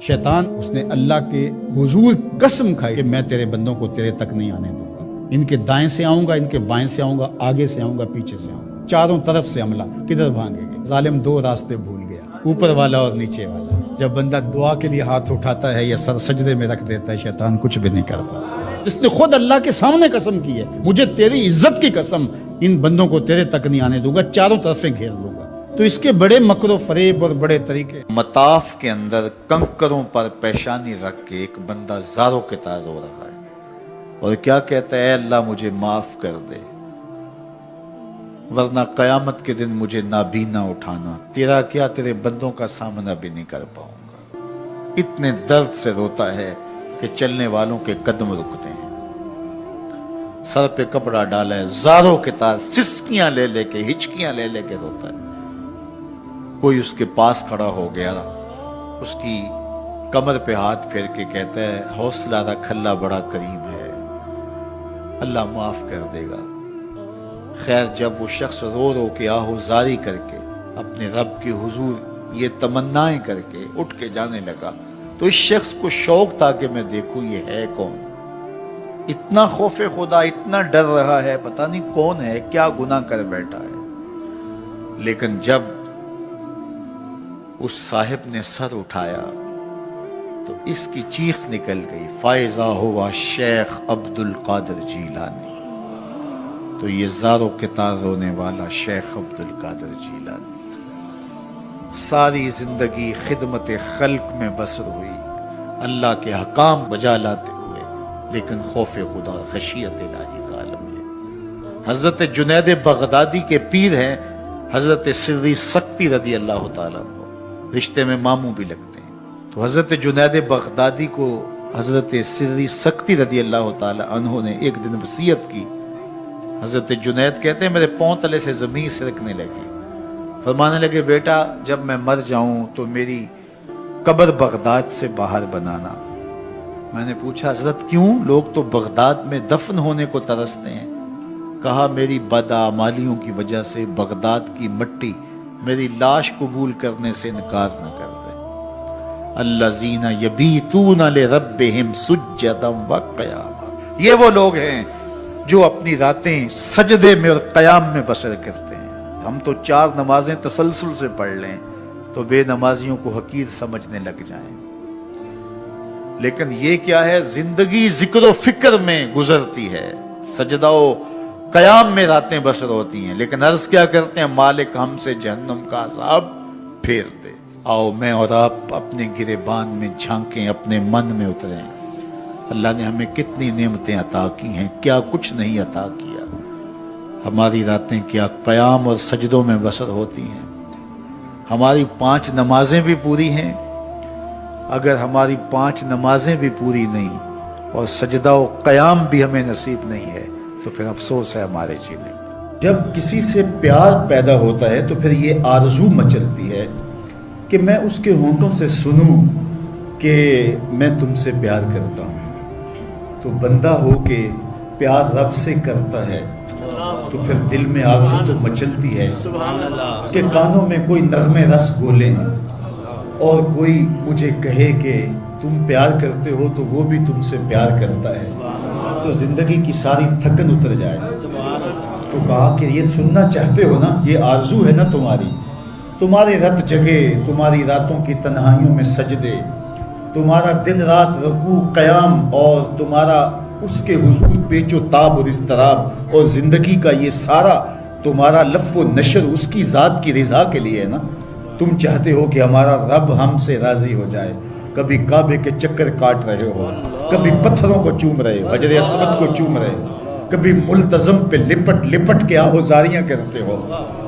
شیطان اس نے اللہ کے حضور قسم کھائی کہ میں تیرے بندوں کو تیرے تک نہیں آنے دوں گا، ان کے دائیں سے آؤں گا، ان کے بائیں سے آؤں گا، آگے سے آؤں گا، پیچھے سے آؤں گا، چاروں طرف سے حملہ۔ کدھر بھاگے گے؟ ظالم دو راستے بھول گیا، اوپر والا اور نیچے والا۔ جب بندہ دعا کے لیے ہاتھ اٹھاتا ہے یا سر سجدے میں رکھ دیتا ہے، شیطان کچھ بھی نہیں کرتا۔ اس نے خود اللہ کے سامنے قسم کی ہے، مجھے تیری عزت کی قسم، ان بندوں کو تیرے تک نہیں آنے دوں گا، چاروں طرفیں گھیر لوں گا۔ تو اس کے بڑے مکر و فریب اور بڑے طریقے۔ مطاف کے اندر کنکروں پر پیشانی رکھ کے ایک بندہ زاروں کے تار رو رہا ہے اور کیا کہتا ہے، اے اللہ مجھے معاف کر دے، ورنہ قیامت کے دن مجھے نابینا اٹھانا، تیرا کیا تیرے بندوں کا سامنا بھی نہیں کر پاؤں گا۔ اتنے درد سے روتا ہے کہ چلنے والوں کے قدم رکتے ہیں۔ سر پہ کپڑا ڈالا ہے، زاروں کے تار، سسکیاں لے لے کے، ہچکیاں لے لے کے روتا ہے۔ کوئی اس کے پاس کھڑا ہو گیا، اس کی کمر پہ ہاتھ پھیر کے کہتا ہے، حوصلہ رکھ، اللہ بڑا کریم ہے، اللہ معاف کر دے گا۔ خیر جب وہ شخص رو رو کے آہوزاری کر کے اپنے رب کے حضور یہ تمنائیں کر کے اٹھ کے جانے لگا، تو اس شخص کو شوق تھا کہ میں دیکھوں یہ ہے کون۔ اتنا خوف خدا، اتنا ڈر رہا ہے، پتہ نہیں کون ہے، کیا گناہ کر بیٹھا ہے۔ لیکن جب اس صاحب نے سر اٹھایا تو اس کی چیخ نکل گئی، فائزہ ہوا شیخ عبد القادر جیلانی۔ تو یہ زاروں کے تار رونے والا شیخ عبد القادر جیلانی تھا۔ ساری زندگی خدمت خلق میں بسر ہوئی، اللہ کے حکام بجا لاتے ہوئے، لیکن خوف خدا، خشیت الہی کا عالم ہے۔ حضرت جنید بغدادی کے پیر ہیں حضرت سری سکتی رضی اللہ تعالیٰ عنہ، رشتے میں ماموں بھی لگتے ہیں۔ تو حضرت جنید بغدادی کو حضرت سری سکتی رضی اللہ تعالیٰ عنہ نے ایک دن وصیت کی۔ حضرت جنید کہتے ہیں میرے پاؤں تلے سے زمین سرکنے لگی، فرمانے لگے بیٹا جب میں مر جاؤں تو میری قبر بغداد سے باہر بنانا۔ میں نے پوچھا حضرت کیوں؟ لوگ تو بغداد میں دفن ہونے کو ترستے ہیں۔ کہا میری بدعمالیوں کی وجہ سے بغداد کی مٹی میری لاش قبول کرنے سے انکار نہ کر دے۔ الذین یبیتون لربہم سجدا وقیاما، یہ وہ لوگ ہیں جو اپنی راتیں سجدے میں اور قیام میں بسر کرتے ہیں۔ ہم تو 4 نمازیں تسلسل سے پڑھ لیں تو بے نمازیوں کو حقیر سمجھنے لگ جائیں، لیکن یہ کیا ہے، زندگی ذکر و فکر میں گزرتی ہے، سجدہ و قیام میں راتیں بسر ہوتی ہیں، لیکن عرض کیا کرتے ہیں، مالک ہم سے جہنم کا عذاب پھیر دے۔ آؤ میں اور آپ اپنے گریبان میں جھانکیں، اپنے من میں اتریں، اللہ نے ہمیں کتنی نعمتیں عطا کی ہیں، کیا کچھ نہیں عطا کیا۔ ہماری راتیں کیا قیام اور سجدوں میں بسر ہوتی ہیں۔ ہماری 5 نمازیں بھی پوری ہیں، اگر ہماری 5 نمازیں بھی پوری نہیں اور سجدہ و قیام بھی ہمیں نصیب نہیں ہے تو پھر افسوس ہے ہمارے جینے میں۔ جب کسی سے پیار پیدا ہوتا ہے تو پھر یہ آرزو مچلتی ہے کہ میں اس کے ہونٹوں سے سنوں کہ میں تم سے پیار کرتا ہوں۔ تو بندہ ہو کے پیار رب سے کرتا ہے تو پھر دل میں آرزو تو مچلتی ہے کہ کانوں میں کوئی نغمہ رس گولیں اور کوئی مجھے کہے کہ تم پیار کرتے ہو تو وہ بھی تم سے پیار کرتا ہے، تو زندگی کی ساری تھکن اتر جائے۔ تو کہا کہ یہ سننا چاہتے ہو نا، یہ آرزو ہے نا تمہاری، تمہارے رت جگے، تمہاری راتوں کی تنہائیوں میں سجدے، تمہارا دن رات رکوع قیام اور تمہارا اس کے حضور پیچ و تاب اور اضطراب اور زندگی کا یہ سارا تمہارا لف و نشر اس کی ذات کی رضا کے لیے ہے نا۔ تم چاہتے ہو کہ ہمارا رب ہم سے راضی ہو جائے، کبھی کعبے کے چکر کاٹ رہے ہو، کبھی پتھروں کو چوم رہے ہو، حجر اسود کو چوم رہے ہو، کبھی ملتزم پہ لپٹ لپٹ کے آہوزاریاں کرتے ہو،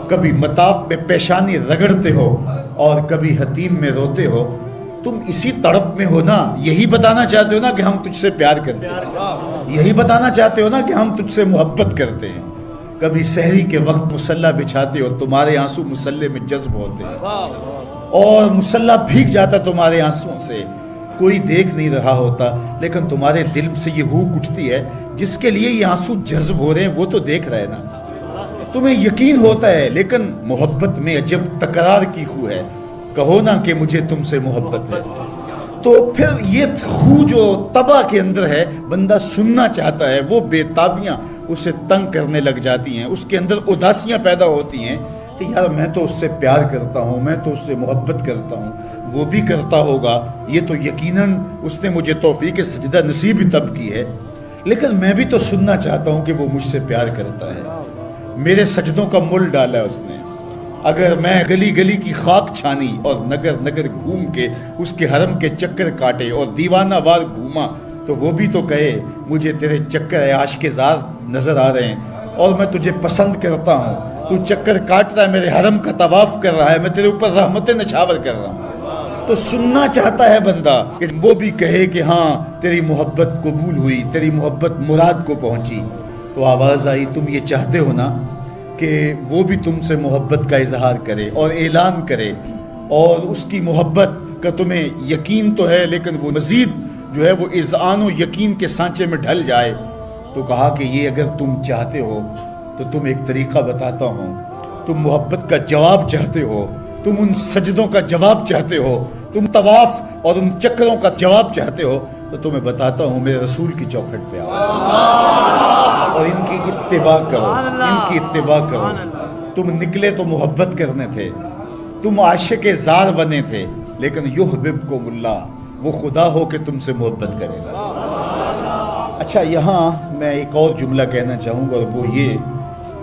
کبھی مطاف میں پیشانی رگڑتے ہو اور کبھی حتیم میں روتے ہو۔ تم اسی تڑپ میں ہو نا، یہی بتانا چاہتے ہو نا کہ ہم تجھ سے پیار کرتے ہیں، یہی بتانا چاہتے ہو نا کہ ہم تجھ سے محبت کرتے ہیں۔ کبھی سحری کے وقت مصلی بچھاتے ہو، تمہارے آنسو مصلی میں جذب ہوتے ہیں اور مصلی بھیگ جاتا تمہارے آنسوؤں سے، کوئی دیکھ نہیں رہا ہوتا، لیکن تمہارے دل سے یہ ہوک اٹھتی ہے جس کے لیے یہ آنسو جذب ہو رہے ہیں وہ تو دیکھ رہے نا۔ تمہیں یقین ہوتا ہے لیکن محبت میں عجب تکرار کی خو ہے، کہو نا کہ مجھے تم سے محبت ہے، تو پھر یہ خو جو طبع کے اندر ہے، بندہ سننا چاہتا ہے، وہ بےتابیاں اسے تنگ کرنے لگ جاتی ہیں، اس کے اندر اداسیاں پیدا ہوتی ہیں کہ یار میں تو اس سے پیار کرتا ہوں، میں تو اس سے محبت کرتا ہوں، وہ بھی کرتا ہوگا، یہ تو یقیناً اس نے مجھے توفیق سجدہ نصیب ہی تب کی ہے، لیکن میں بھی تو سننا چاہتا ہوں کہ وہ مجھ سے پیار کرتا ہے، میرے سجدوں کا مل ڈالا ہے اس نے، اگر میں گلی گلی کی خاک چھانی اور نگر نگر گھوم کے اس کے حرم کے چکر کاٹے اور دیوانہ وار گھوما تو وہ بھی تو کہے مجھے تیرے چکر عاشق زار نظر آ رہے ہیں اور میں تجھے پسند کرتا ہوں، تو چکر کاٹ رہا ہے، میرے حرم کا طواف کر رہا ہے، میں تیرے اوپر رحمتیں نچھاور کر رہا ہوں، تو سننا چاہتا ہے بندہ کہ وہ بھی کہے کہ ہاں تیری محبت قبول ہوئی، تیری محبت مراد کو پہنچی۔ تو آواز آئی تم یہ چاہتے ہو نا کہ وہ بھی تم سے محبت کا اظہار کرے اور اعلان کرے، اور اس کی محبت کا تمہیں یقین تو ہے لیکن وہ مزید جو ہے وہ اذعان و یقین کے سانچے میں ڈھل جائے۔ تو کہا کہ یہ اگر تم چاہتے ہو تو تم ایک طریقہ بتاتا ہوں، تم محبت کا جواب چاہتے ہو، تم ان سجدوں کا جواب چاہتے ہو، تم طواف اور ان چکروں کا جواب چاہتے ہو، تو تمہیں بتاتا ہوں میرے رسول کی چوکھٹ پہ آؤ اور ان کی اتباع کرو، ان کی اتباع کرو۔ تم نکلے تو محبت کرنے تھے، تم عاشق زار بنے تھے، لیکن یحببکم اللہ، وہ خدا ہو کہ تم سے محبت کرے گا۔ اچھا، یہاں میں ایک اور جملہ کہنا چاہوں گا، اور وہ یہ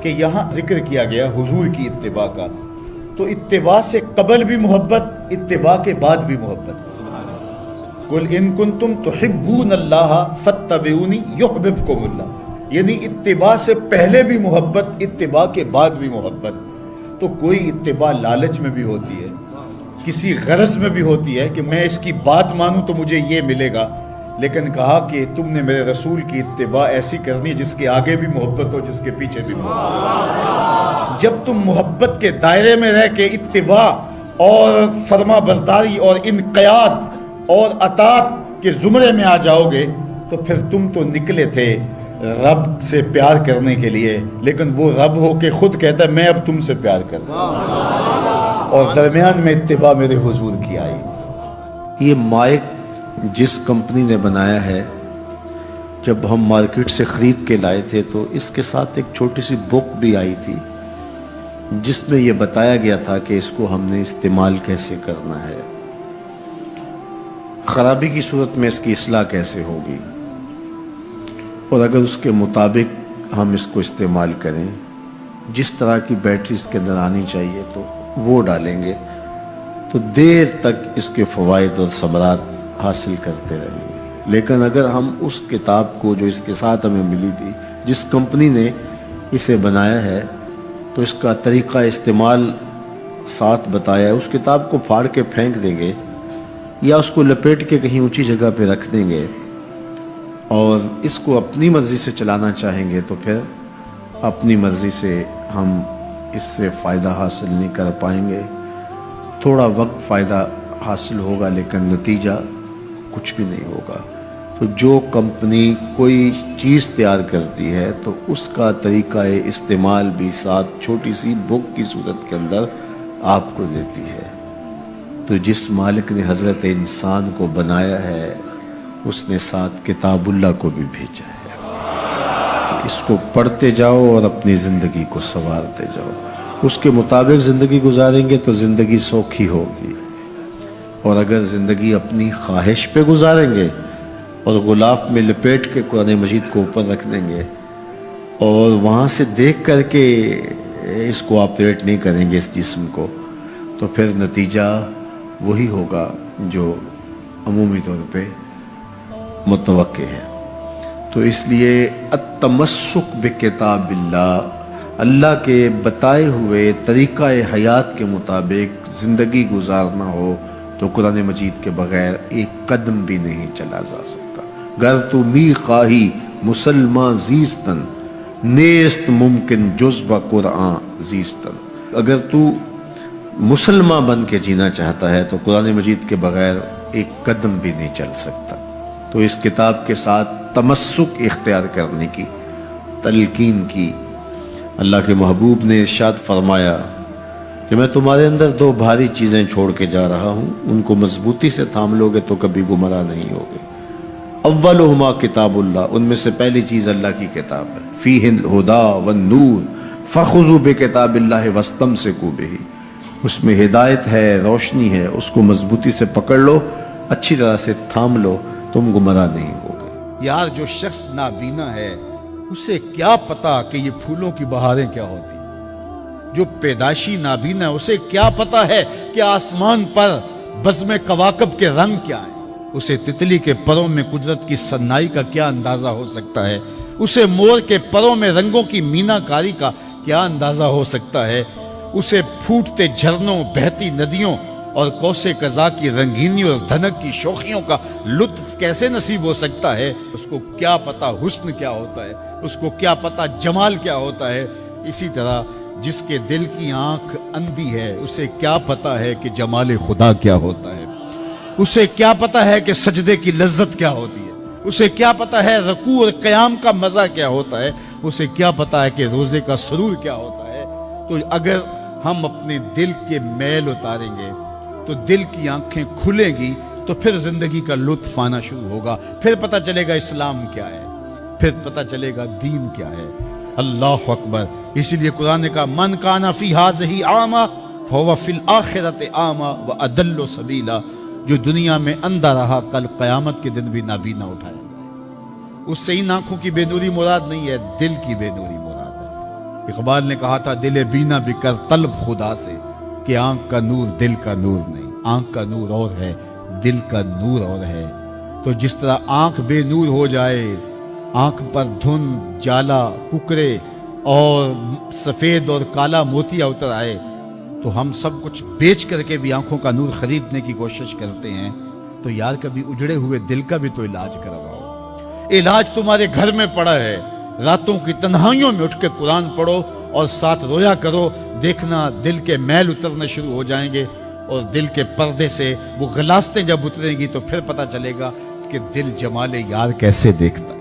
کہ یہاں ذکر کیا گیا حضور کی اتباع کا، تو اتباع سے قبل بھی محبت، اتباع کے بعد بھی محبت۔ قل ان کنتم تحبون اللہ فاتبعونی یحببکم اللہ، یعنی اتباع سے پہلے بھی محبت، اتباع کے بعد بھی محبت۔ تو کوئی اتباع لالچ میں بھی ہوتی ہے، کسی غرض میں بھی ہوتی ہے کہ میں اس کی بات مانوں تو مجھے یہ ملے گا، لیکن کہا کہ تم نے میرے رسول کی اتباع ایسی کرنی جس کے آگے بھی محبت ہو، جس کے پیچھے بھی محبت ہو۔ جب تم محبت کے دائرے میں رہ کے اتباع اور فرما برداری اور انقیاد اور اطاعت کے زمرے میں آ جاؤ گے تو پھر تم تو نکلے تھے رب سے پیار کرنے کے لیے، لیکن وہ رب ہو کے خود کہتا ہے میں اب تم سے پیار کرتا ہوں، اور درمیان میں اتباع میرے حضور کی آئی۔ یہ مائک جس کمپنی نے بنایا ہے، جب ہم مارکیٹ سے خرید کے لائے تھے تو اس کے ساتھ ایک چھوٹی سی بک بھی آئی تھی جس میں یہ بتایا گیا تھا کہ اس کو ہم نے استعمال کیسے کرنا ہے، خرابی کی صورت میں اس کی اصلاح کیسے ہوگی، اور اگر اس کے مطابق ہم اس کو استعمال کریں، جس طرح کی بیٹری اس کے اندر آنی چاہیے تو وہ ڈالیں گے تو دیر تک اس کے فوائد اور ثمرات حاصل کرتے رہیں گے۔ لیکن اگر ہم اس کتاب کو جو اس کے ساتھ ہمیں ملی تھی، جس کمپنی نے اسے بنایا ہے، تو اس کا طریقہ استعمال ساتھ بتایا ہے، اس کتاب کو پھاڑ کے پھینک دیں گے یا اس کو لپیٹ کے کہیں اونچی جگہ پہ رکھ دیں گے اور اس کو اپنی مرضی سے چلانا چاہیں گے تو پھر اپنی مرضی سے ہم اس سے فائدہ حاصل نہیں کر پائیں گے۔ تھوڑا وقت فائدہ حاصل ہوگا لیکن نتیجہ کچھ بھی نہیں ہوگا۔ تو جو کمپنی کوئی چیز تیار کرتی ہے تو اس کا طریقہ استعمال بھی ساتھ چھوٹی سی بک کی صورت کے اندر آپ کو دیتی ہے۔ تو جس مالک نے حضرت انسان کو بنایا ہے اس نے ساتھ کتاب اللہ کو بھی بھیجا ہے، تو اس کو پڑھتے جاؤ اور اپنی زندگی کو سنوارتے جاؤ، اس کے مطابق زندگی گزاریں گے تو زندگی سوکھی ہوگی، اور اگر زندگی اپنی خواہش پہ گزاریں گے اور غلاف میں لپیٹ کے قرآن مجید کو اوپر رکھ دیں گے اور وہاں سے دیکھ کر کے اس کو آپریٹ نہیں کریں گے اس جسم کو، تو پھر نتیجہ وہی ہوگا جو عمومی طور پہ متوقع ہے۔ تو اس لیے التمسک بکتاب اللہ، اللہ کے بتائے ہوئے طریقہ حیات کے مطابق زندگی گزارنا ہو تو قرآن مجید کے بغیر ایک قدم بھی نہیں چلا جا سکتا۔ گر تو می خواہی مسلمان زیستن، نیست ممکن جزب قرآن زیستن، اگر تو مسلمان بن کے جینا چاہتا ہے تو قرآن مجید کے بغیر ایک قدم بھی نہیں چل سکتا۔ تو اس کتاب کے ساتھ تمسک اختیار کرنے کی تلقین کی۔ اللہ کے محبوب نے ارشاد فرمایا کہ میں تمہارے اندر دو بھاری چیزیں چھوڑ کے جا رہا ہوں، ان کو مضبوطی سے تھام لو گے تو کبھی گمراہ نہیں ہوگے۔ اولہما کتاب اللہ، ان میں سے پہلی چیز اللہ کی کتاب ہے، فیہ الہدی والنور فخذوا بکتاب اللہ واستمسکوا بہ، اس میں ہدایت ہے، روشنی ہے، اس کو مضبوطی سے پکڑ لو، اچھی طرح سے تھام لو، تم گمراہ نہیں ہوگے۔ یار جو شخص نابینا ہے اسے کیا پتا کہ یہ پھولوں کی بہاریں کیا ہوتی، جو پیدائشی نابینا ہے اسے کیا پتا ہے کہ آسمان پر بزم کواکب کے رنگ کیا ہیں، اسے تتلی کے پروں میں قدرت کی سنائی کا کیا اندازہ ہو سکتا ہے، اسے مور کے پروں میں رنگوں کی مینا کاری کا کیا اندازہ ہو سکتا ہے، اسے پھوٹتے جھرنوں، بہتی ندیوں اور کوسے قضا کی رنگینی اور دھنک کی شوخیوں کا لطف کیسے نصیب ہو سکتا ہے، اس کو کیا پتا حسن کیا ہوتا ہے، اس کو کیا پتا جمال کیا ہوتا ہے۔ اسی طرح جس کے دل کی آنکھ اندھی ہے اسے کیا پتا ہے کہ جمال خدا کیا ہوتا ہے، اسے کیا پتا ہے کہ سجدے کی لذت کیا ہوتی ہے، اسے کیا پتا ہے رکوع اور قیام کا مزہ کیا ہوتا ہے، اسے کیا پتا ہے کہ روزے کا سرور کیا ہوتا ہے۔ تو اگر ہم اپنے دل کے میل اتاریں گے تو دل کی آنکھیں کھلیں گی تو پھر زندگی کا لطف آنا شروع ہوگا، پھر پتہ چلے گا اسلام کیا ہے، پھر پتہ چلے گا دین کیا ہے۔ اللہ اکبر۔ اسی لیے قرآن نے کہا من کان فی ہذہ اعمی فہو فی الآخرۃ اعمی واضل سبیلا، جو دنیا میں اندھا رہا کل قیامت کے دن بھی نابینا اٹھایا جائے۔ اس سے ان آنکھوں کی بے نوری مراد نہیں ہے، دل کی بے نوری مراد ہے۔ اقبال نے کہا تھا دل بینا بھی کر طلب خدا سے، کہ آنکھ کا نور دل کا نور نہیں، آنکھ کا نور اور ہے، دل کا نور اور ہے۔ تو جس طرح آنکھ بے نور ہو جائے، آنکھ پر دھند، جالا، ککرے اور سفید اور کالا موتیا اتر آئے، تو ہم سب کچھ بیچ کر کے بھی آنکھوں کا نور خریدنے کی کوشش کرتے ہیں۔ تو یار کبھی اجڑے ہوئے دل کا بھی تو علاج کرواؤ۔ علاج تمہارے گھر میں پڑا ہے، راتوں کی تنہائیوں میں اٹھ کے قرآن پڑھو اور ساتھ رویا کرو، دیکھنا دل کے میل اترنا شروع ہو جائیں گے، اور دل کے پردے سے وہ غلاستیں جب اتریں گی تو پھر پتہ چلے گا کہ دل جمال یار کیسے دیکھتا ہے،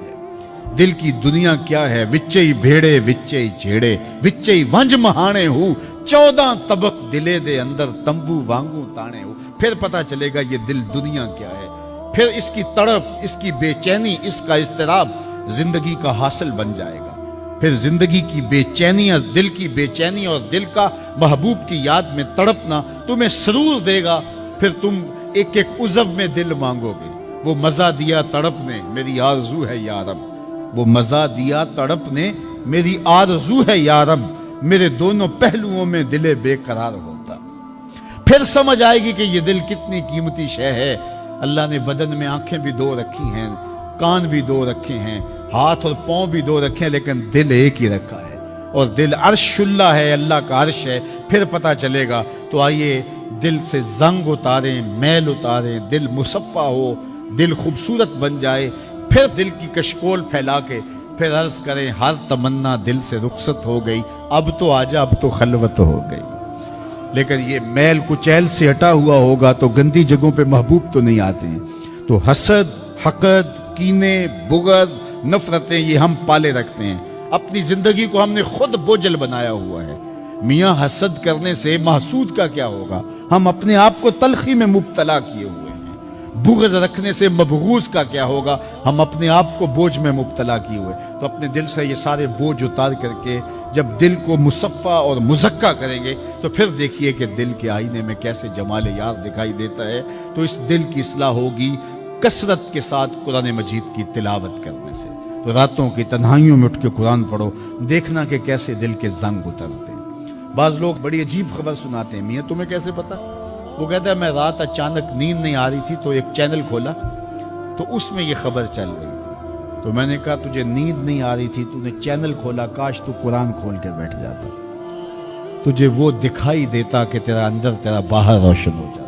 دل کی دنیا کیا ہے۔ وچے بھیڑے وچے جھیڑے وچے ونج مہانے ہو، 14 طبق دلے دے اندر تمبو وانگو تانے ہو، پھر پتہ چلے گا یہ دل دنیا کیا ہے، پھر اس کی تڑپ، اس کی بے چینی، اس کا اضطراب زندگی کا حاصل بن جائے گا۔ پھر زندگی کی بے چینی، دل کی بے چینی اور دل کا محبوب کی یاد میں تڑپنا تمہیں سرور دے گا۔ پھر تم ایک ایک عضو میں دل مانگو گے، وہ مزہ دیا تڑپ نے میری آرزو ہے یا رب، وہ مزہ دیا تڑپ نے میری آرزو ہے یا رب، میرے دونوں پہلوؤں میں دل بے قرار ہوتا۔ پھر سمجھ آئے گی کہ یہ دل کتنی قیمتی شے ہے۔ اللہ نے بدن میں آنکھیں بھی دو رکھی ہیں، کان بھی دو رکھے ہیں، ہاتھ اور پاؤں بھی دو رکھے ہیں، لیکن دل ایک ہی رکھا ہے، اور دل عرش اللہ ہے، اللہ کا عرش ہے۔ پھر پتہ چلے گا۔ تو آئیے دل سے زنگ اتاریں، میل اتاریں، دل مصفا ہو، دل خوبصورت بن جائے، پھر دل کی کشکول پھیلا کے پھر عرض کریں ہر تمنا دل سے رخصت ہو گئی، اب تو آجا، اب تو خلوت ہو گئی۔ لیکن یہ میل کچیل سے ہٹا ہوا ہوگا تو گندی جگہوں پہ محبوب تو نہیں آتے ہیں۔ تو حسد، حقد، کینے، بغض، نفرتیں یہ ہم پالے رکھتے ہیں، اپنی زندگی کو ہم نے خود بوجھل بنایا ہوا ہے۔ میاں حسد کرنے سے محسود کا کیا ہوگا؟ ہم اپنے آپ کو تلخی میں مبتلا کیے ہوئے ہیں۔ بغض رکھنے سے مبغوض کا کیا ہوگا؟ ہم اپنے آپ کو بوجھ میں مبتلا کیے ہوئے۔ تو اپنے دل سے یہ سارے بوجھ اتار کر کے جب دل کو مصفا اور مزکا کریں گے تو پھر دیکھیے کہ دل کے آئینے میں کیسے جمال یار دکھائی دیتا ہے۔ تو اس دل کی اصلاح ہوگی کثرت کے ساتھ قرآن مجید کی تلاوت کرنے سے۔ تو راتوں کی تنہائیوں میں اٹھ کے قرآن پڑھو، دیکھنا کہ کیسے دل کے زنگ اترتے ہیں۔ بعض لوگ بڑی عجیب خبر سناتے ہیں، میاں تمہیں کیسے پتا؟ وہ کہتا ہے میں رات اچانک نیند نہیں آ رہی تھی تو ایک چینل کھولا تو اس میں یہ خبر چل رہی تھی، تو میں نے کہا تجھے نیند نہیں آ رہی تھی، تو نے چینل کھولا، کاش تو قرآن کھول کے بیٹھ جاتا، تجھے وہ دکھائی دیتا کہ تیرا اندر تیرا باہر روشن ہو جاتا۔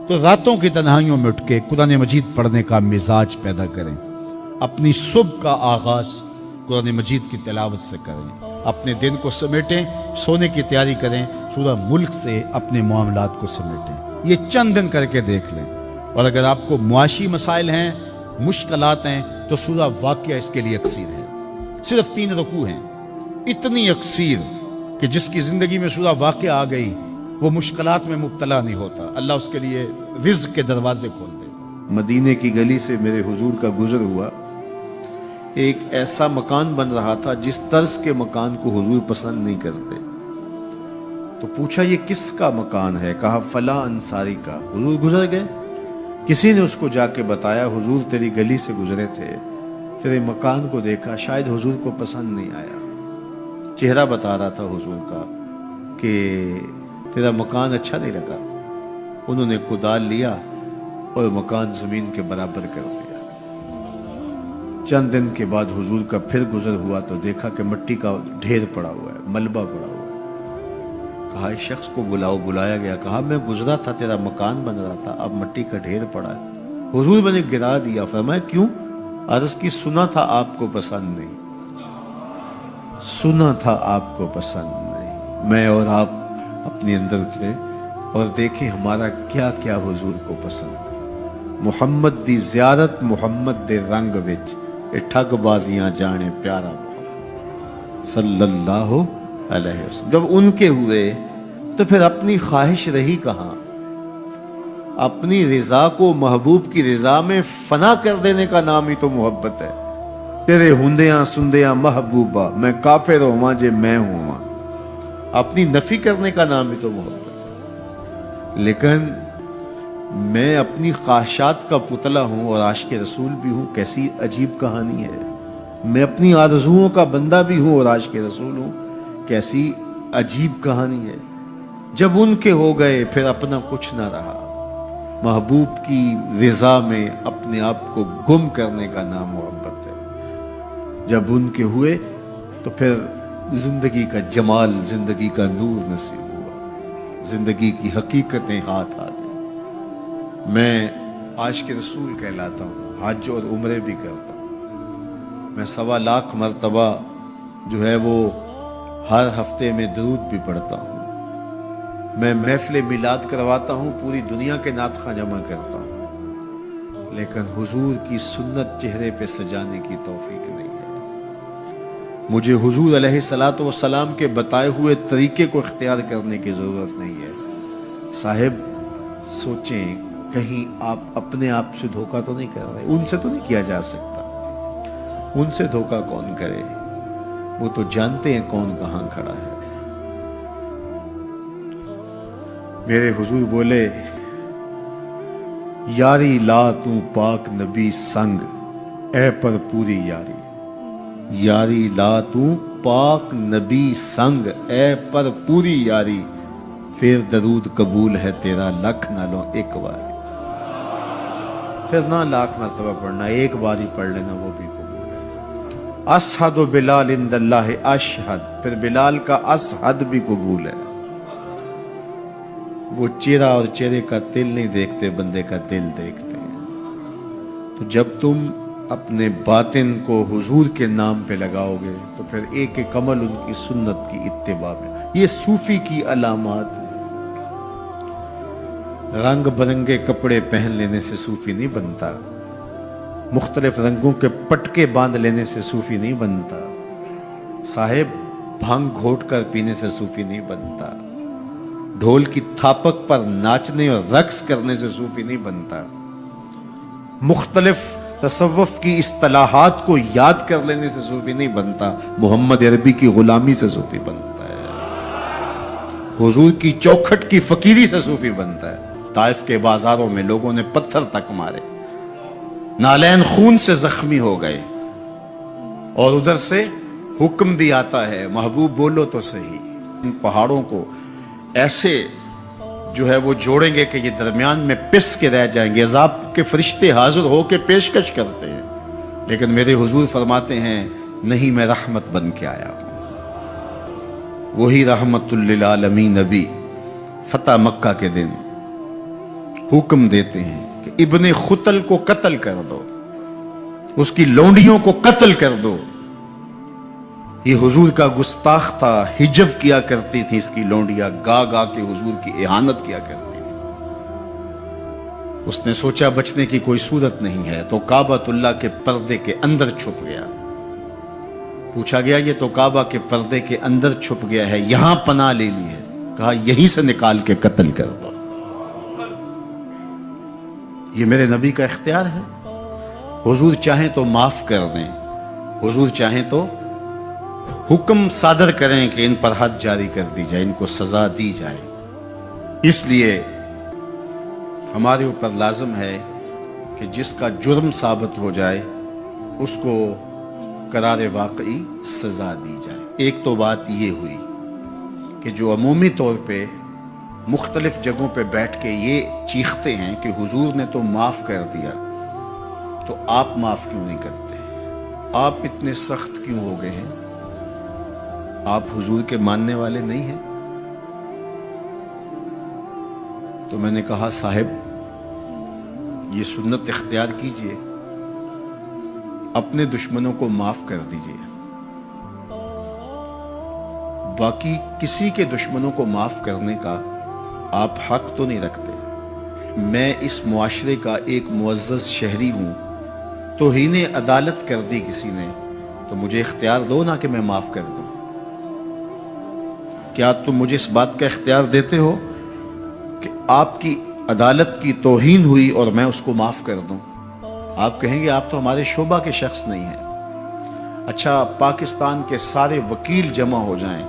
تو راتوں کی تنہائیوں میں اٹھ کے قرآن مجید پڑھنے کا مزاج پیدا کریں، اپنی صبح کا آغاز قرآن مجید کی تلاوت سے کریں، اپنے دن کو سمیٹیں، سونے کی تیاری کریں، سورہ ملک سے اپنے معاملات کو سمیٹیں۔ یہ چند دن کر کے دیکھ لیں۔ اور اگر آپ کو معاشی مسائل ہیں، مشکلات ہیں، تو سورہ واقعہ اس کے لیے اکسیر ہے۔ صرف 3 رکوع ہیں، اتنی اکسیر کہ جس کی زندگی میں سورہ واقعہ آ گئی وہ مشکلات میں مبتلا نہیں ہوتا، اللہ اس کے لیے رزق کے دروازے کھول دے۔ مدینے کی گلی سے میرے حضور کا گزر ہوا، ایک ایسا مکان بن رہا تھا جس طرز کے مکان کو حضور پسند نہیں کرتے، تو پوچھا یہ کس کا مکان ہے؟ کہا فلاں انصاری کا۔ حضور گزر گئے، کسی نے اس کو جا کے بتایا حضور تیری گلی سے گزرے تھے، تیرے مکان کو دیکھا، شاید حضور کو پسند نہیں آیا۔ چہرہ بتا رہا تھا حضور کا کہ تیرا مکان اچھا نہیں لگا۔ انہوں نے کدال لیا اور مکان زمین کے برابر کر دیا۔ چند دن کے بعد حضور کا پھر گزر ہوا تو دیکھا کہ مٹی کا ڈھیر پڑا ہوا ہے، ملبہ پڑا ہوا ہے۔ کہا اس شخص کو بلاؤ، بلایا گیا، کہا میں گزرا تھا، تیرا مکان بن رہا تھا، اب مٹی کا ڈھیر پڑا ہے۔ حضور میں نے گرا دیا۔ فرمایا کیوں؟ عرض کی سنا تھا آپ کو پسند نہیں، سنا تھا آپ کو پسند نہیں۔ میں اور آپ اپنے اندر اترے اور دیکھیں ہمارا کیا کیا حضور کو پسند۔ محمد دی زیارت محمد دے رنگ وچ، اے ٹھگ بازیاں جانے پیارا محمد صلی اللہ علیہ وسلم۔ جب ان کے ہوئے تو پھر اپنی خواہش رہی کہاں؟ اپنی رضا کو محبوب کی رضا میں فنا کر دینے کا نام ہی تو محبت ہے۔ تیرے ہندیاں سندیاں محبوبہ، میں کافر ہواں جے میں ہواں، اپنی نفی کرنے کا نام ہی تو محبت ہے۔ لیکن میں اپنی خواہشات کا پتلا ہوں اور عاشق رسول بھی ہوں، کیسی عجیب کہانی ہے۔ میں اپنی آرزوؤں کا بندہ بھی ہوں اور عاشق رسول ہوں، کیسی عجیب کہانی ہے۔ جب ان کے ہو گئے پھر اپنا کچھ نہ رہا۔ محبوب کی رضا میں اپنے آپ کو گم کرنے کا نام محبت ہے۔ جب ان کے ہوئے تو پھر زندگی کا جمال، زندگی کا نور نصیب ہوا، زندگی کی حقیقتیں ہاتھ آ گئی۔ میں عاشق رسول کہلاتا ہوں، حج اور عمرے بھی کرتا ہوں۔ میں 1.25 لاکھ مرتبہ جو ہے وہ ہر ہفتے میں درود بھی پڑھتا ہوں۔ میں محفل میلاد کرواتا ہوں، پوری دنیا کے نعت خواں جمع کرتا ہوں، لیکن حضور کی سنت چہرے پہ سجانے کی توفیق نہیں ہے۔ مجھے حضور علیہ الصلوۃ والسلام کے بتائے ہوئے طریقے کو اختیار کرنے کی ضرورت نہیں ہے۔ صاحب سوچیں کہیں آپ اپنے آپ سے دھوکہ تو نہیں کر رہے؟ ان سے تو نہیں کیا جا سکتا۔ ان سے دھوکہ کون کرے؟ وہ تو جانتے ہیں کون کہاں کھڑا ہے۔ میرے حضور بولے یاری لا تو پاک نبی سنگ، اے پر پوری یاری، یاری لا تو پاک نبی سنگ، اے پر پوری یاری، پھر درود قبول ہے تیرا لکھ نہ لو ایک بار۔ پھر نہ لاکھ مرتبہ پڑھنا، ایک بار ہی پڑھ لینا وہ بھی قبول ہے۔ اشہد بلال عند اللہ اشہد، پھر بلال کا اشہد بھی قبول ہے۔ وہ چہرہ اور چہرے کا دل نہیں دیکھتے، بندے کا دل دیکھتے ہیں۔ تو جب تم اپنے باطن کو حضور کے نام پہ لگاؤ گے تو پھر ایک ایک عمل ان کی سنت کی اتباع میں۔ یہ صوفی کی علامات ہیں۔ رنگ برنگے کپڑے پہن لینے سے صوفی نہیں بنتا، مختلف رنگوں کے پٹکے باندھ لینے سے صوفی نہیں بنتا، صاحب بھنگ گھوٹ کر پینے سے صوفی نہیں بنتا، ڈھول کی تھاپک پر ناچنے اور رقص کرنے سے صوفی نہیں بنتا، مختلف تصوف کی اصطلاحات کو یاد کر لینے سے صوفی نہیں بنتا، محمد عربی کی غلامی سے صوفی بنتا ہے، حضور کی چوکھٹ کی فقیری سے صوفی بنتا ہے۔ طائف کے بازاروں میں لوگوں نے پتھر تک مارے، نالین خون سے زخمی ہو گئے، اور ادھر سے حکم بھی آتا ہے محبوب بولو تو صحیح۔ ان پہاڑوں کو ایسے جو ہے وہ جوڑیں گے کہ یہ درمیان میں پس کے رہ جائیں گے، عذاب کے فرشتے حاضر ہو کے پیشکش کرتے ہیں، لیکن میرے حضور فرماتے ہیں نہیں، میں رحمت بن کے آیا ہوں۔ وہی رحمت للعالمین نبی فتح مکہ کے دن حکم دیتے ہیں کہ ابن خطل کو قتل کر دو، اس کی لونڈیوں کو قتل کر دو۔ یہ حضور کا گستاخ تھا، ہجب کیا کرتی تھی اس کی لونڈیاں، گا گا کے حضور کی اہانت کیا کرتی تھی۔ اس نے سوچا بچنے کی کوئی صورت نہیں ہے تو کعبۃ اللہ کے پردے کے اندر چھپ گیا۔ پوچھا گیا یہ تو کعبہ کے پردے کے اندر چھپ گیا ہے، یہاں پناہ لے لی ہے؟ کہا یہیں سے نکال کے قتل کر دو۔ یہ میرے نبی کا اختیار ہے، حضور چاہیں تو معاف کر دیں، حضور چاہیں تو حکم صادر کریں کہ ان پر حد جاری کر دی جائے، ان کو سزا دی جائے۔ اس لیے ہمارے اوپر لازم ہے کہ جس کا جرم ثابت ہو جائے اس کو قرار واقعی سزا دی جائے۔ ایک تو بات یہ ہوئی کہ جو عمومی طور پہ مختلف جگہوں پہ بیٹھ کے یہ چیختے ہیں کہ حضور نے تو معاف کر دیا، تو آپ معاف کیوں نہیں کرتے؟ آپ اتنے سخت کیوں ہو گئے ہیں؟ آپ حضور کے ماننے والے نہیں ہیں؟ تو میں نے کہا صاحب یہ سنت اختیار کیجئے، اپنے دشمنوں کو معاف کر دیجئے، باقی کسی کے دشمنوں کو معاف کرنے کا آپ حق تو نہیں رکھتے۔ میں اس معاشرے کا ایک معزز شہری ہوں، توہین عدالت کر دی کسی نے تو مجھے اختیار دو نا کہ میں معاف کر دوں۔ کیا تم مجھے اس بات کا اختیار دیتے ہو کہ آپ کی عدالت کی توہین ہوئی اور میں اس کو معاف کر دوں؟ آپ کہیں گے آپ تو ہمارے شعبہ کے شخص نہیں ہیں۔ اچھا پاکستان کے سارے وکیل جمع ہو جائیں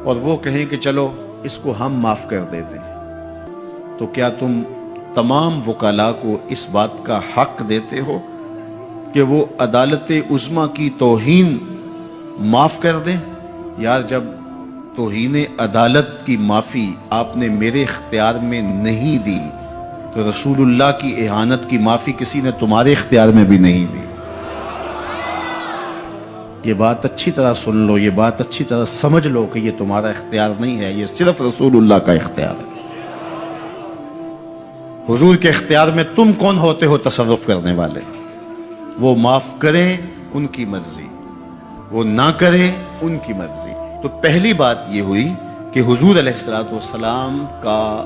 اور وہ کہیں کہ چلو اس کو ہم معاف کر دیتے ہیں، تو کیا تم تمام وکلاء کو اس بات کا حق دیتے ہو کہ وہ عدالت عظمیٰ کی توہین معاف کر دیں؟ یار جب توہین عدالت کی معافی آپ نے میرے اختیار میں نہیں دی تو رسول اللہ کی اہانت کی معافی کسی نے تمہارے اختیار میں بھی نہیں دی۔ یہ بات اچھی طرح سن لو، یہ بات اچھی طرح سمجھ لو کہ یہ تمہارا اختیار نہیں ہے، یہ صرف رسول اللہ کا اختیار ہے۔ حضور کے اختیار میں تم کون ہوتے ہو تصرف کرنے والے؟ وہ معاف کریں ان کی مرضی، وہ نہ کریں ان کی مرضی۔ تو پہلی بات یہ ہوئی کہ حضور علیہ السلام کا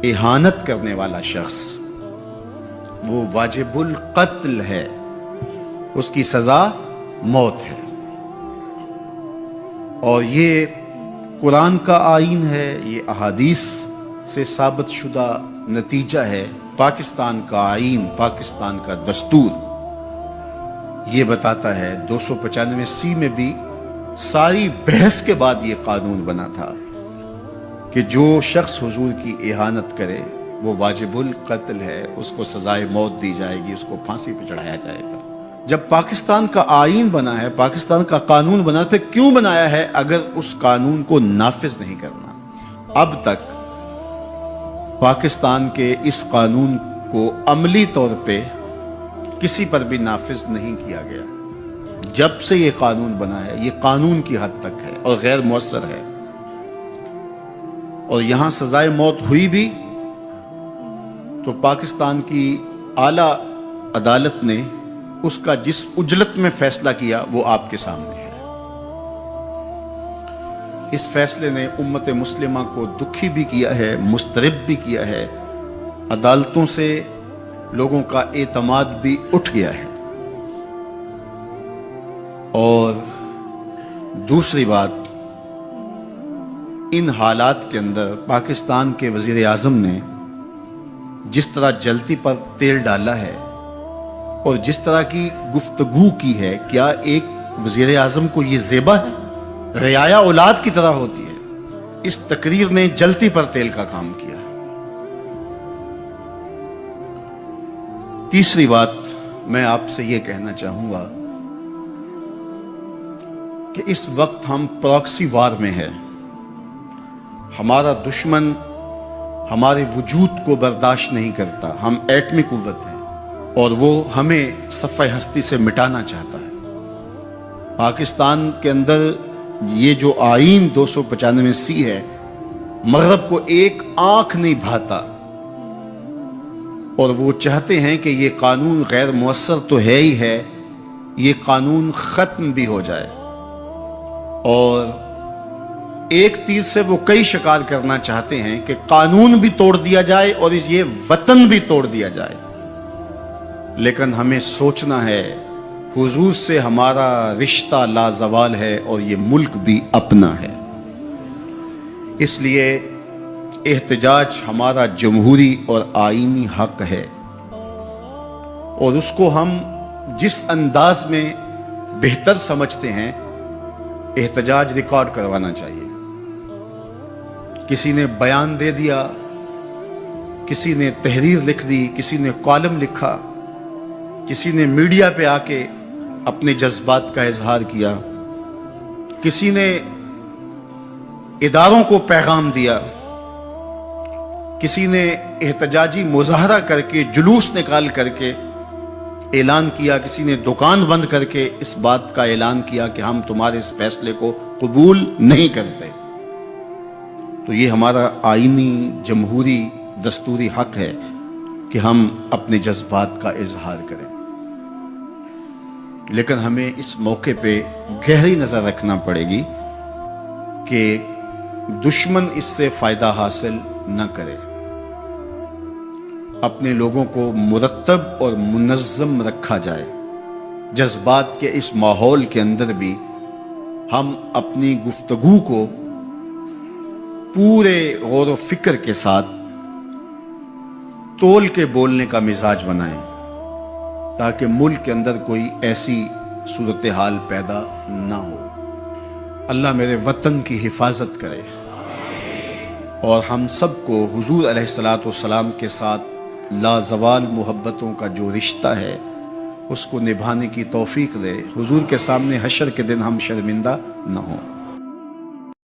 اہانت کرنے والا شخص وہ واجب القتل ہے، اس کی سزا موت ہے، اور یہ قرآن کا آئین ہے، یہ احادیث سے ثابت شدہ نتیجہ ہے۔ پاکستان کا آئین، پاکستان کا دستور یہ بتاتا ہے، 295 میں بھی ساری بحث کے بعد یہ قانون بنا تھا کہ جو شخص حضور کی اہانت کرے وہ واجب القتل ہے، اس کو سزائے موت دی جائے گی، اس کو پھانسی پہ چڑھایا جائے گا۔ جب پاکستان کا آئین بنا ہے، پاکستان کا قانون بنا، پھر کیوں بنایا ہے اگر اس قانون کو نافذ نہیں کرنا؟ اب تک پاکستان کے اس قانون کو عملی طور پہ کسی پر بھی نافذ نہیں کیا گیا۔ جب سے یہ قانون بنا ہے یہ قانون کی حد تک ہے اور غیر مؤثر ہے، اور یہاں سزائے موت ہوئی بھی تو پاکستان کی اعلیٰ عدالت نے اس کا جس اجلت میں فیصلہ کیا وہ آپ کے سامنے ہے۔ اس فیصلے نے امت مسلمہ کو دکھی بھی کیا ہے، مضطرب بھی کیا ہے، عدالتوں سے لوگوں کا اعتماد بھی اٹھ گیا ہے۔ اور دوسری بات، ان حالات کے اندر پاکستان کے وزیر اعظم نے جس طرح جلتی پر تیل ڈالا ہے اور جس طرح کی گفتگو کی ہے، کیا ایک وزیر اعظم کو یہ زیبا ہے؟ رعایا اولاد کی طرح ہوتی ہے۔ اس تقریر نے جلتی پر تیل کا کام کیا۔ تیسری بات میں آپ سے یہ کہنا چاہوں گا کہ اس وقت ہم پراکسی وار میں ہیں۔ ہمارا دشمن ہمارے وجود کو برداشت نہیں کرتا، ہم ایٹمی قوت ہیں اور وہ ہمیں صفحہ ہستی سے مٹانا چاہتا ہے۔ پاکستان کے اندر یہ جو آئین 295 ہے، مغرب کو ایک آنکھ نہیں بھاتا، اور وہ چاہتے ہیں کہ یہ قانون غیر مؤثر تو ہے ہی ہے، یہ قانون ختم بھی ہو جائے، اور ایک تیر سے وہ کئی شکار کرنا چاہتے ہیں کہ قانون بھی توڑ دیا جائے اور یہ وطن بھی توڑ دیا جائے۔ لیکن ہمیں سوچنا ہے حضور سے ہمارا رشتہ لازوال ہے اور یہ ملک بھی اپنا ہے۔ اس لیے احتجاج ہمارا جمہوری اور آئینی حق ہے، اور اس کو ہم جس انداز میں بہتر سمجھتے ہیں احتجاج ریکارڈ کروانا چاہیے۔ کسی نے بیان دے دیا، کسی نے تحریر لکھ دی، کسی نے کالم لکھا، کسی نے میڈیا پہ آ کے اپنے جذبات کا اظہار کیا، کسی نے اداروں کو پیغام دیا، کسی نے احتجاجی مظاہرہ کر کے جلوس نکال کر کے اعلان کیا، کسی نے دکان بند کر کے اس بات کا اعلان کیا کہ ہم تمہارے اس فیصلے کو قبول نہیں کرتے۔ تو یہ ہمارا آئینی جمہوری دستوری حق ہے کہ ہم اپنے جذبات کا اظہار کریں، لیکن ہمیں اس موقع پہ گہری نظر رکھنا پڑے گی کہ دشمن اس سے فائدہ حاصل نہ کرے۔ اپنے لوگوں کو مرتب اور منظم رکھا جائے۔ جذبات کے اس ماحول کے اندر بھی ہم اپنی گفتگو کو پورے غور و فکر کے ساتھ تول کے بولنے کا مزاج بنائیں، تاکہ ملک کے اندر کوئی ایسی صورتحال پیدا نہ ہو۔ اللہ میرے وطن کی حفاظت کرے اور ہم سب کو حضور علیہ الصلوۃ والسلام کے ساتھ لازوال محبتوں کا جو رشتہ ہے اس کو نبھانے کی توفیق دے، حضور کے سامنے حشر کے دن ہم شرمندہ نہ ہوں۔